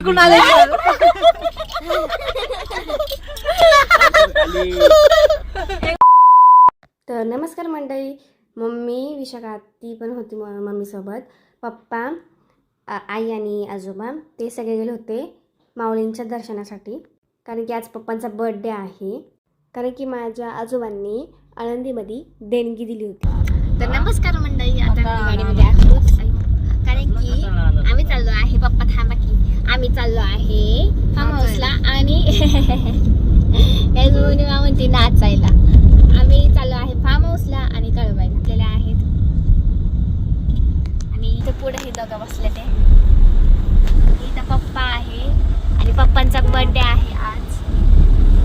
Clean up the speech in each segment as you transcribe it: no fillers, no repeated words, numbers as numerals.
इकडून आले. तर नमस्कार मंडळी. मम्मी विशाखा ती पण होती मम्मीसोबत. पप्पा आई आणि आजोबा ते सगळे गेले होते माऊलींच्या दर्शनासाठी, कारण की आज पप्पांचा बर्थडे आहे. कारण की माझ्या आजोबांनी आळंदीमध्ये देणगी दिली होती. तर नमस्कार मंडळी, आता गाडीमध्ये आहोत कारण की आम्ही चाललो आहे. पप्पा थांबा की आम्ही चाललो आहे फार्म हाऊसला आणि म्हणते नाचायला. आम्ही चाललो आहे फार्म हाऊसला आणि कळवायला आपल्याला आहेत. आणि इथे पुढे हे दोघं बसले ते इथं पप्पा आहे आणि पप्पांचा बर्थडे आहे आज.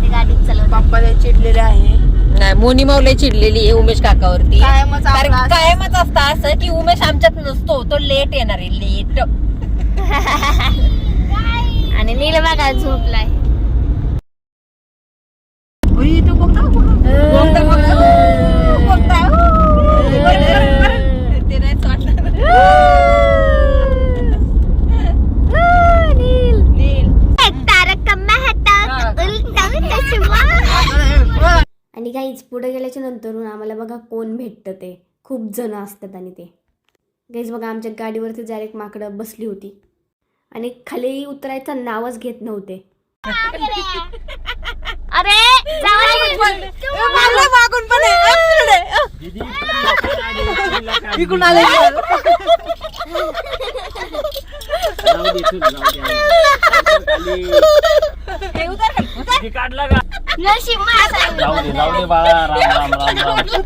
ते गाडीत चालवतात. पप्पा चिडलेले आहे. नाही, मोनी माऊली चिडलेली आहे उमेश काकावरती. कायमच कारण आपला कायमच असतं असं की उमेश आमच्यात नसतो, तो लेट येणार आहे, लेट. आणि नील बघा झोपलाय. तो बघता ते नाही वाटणार. आणि गाईज पुढे गेल्याच्या नंतर आम्हाला बघा कोण भेटतं. ते खूप जण असतात. आणि ते गाईज बघा आमच्या गाडीवरती डायरेक्ट माकडं बसली होती आणि खाली उतरायचं नावच घेत नव्हते. अरे मागून पण इकडून आले. काढला का? जाऊ दे बाळा. राम राम राम राम.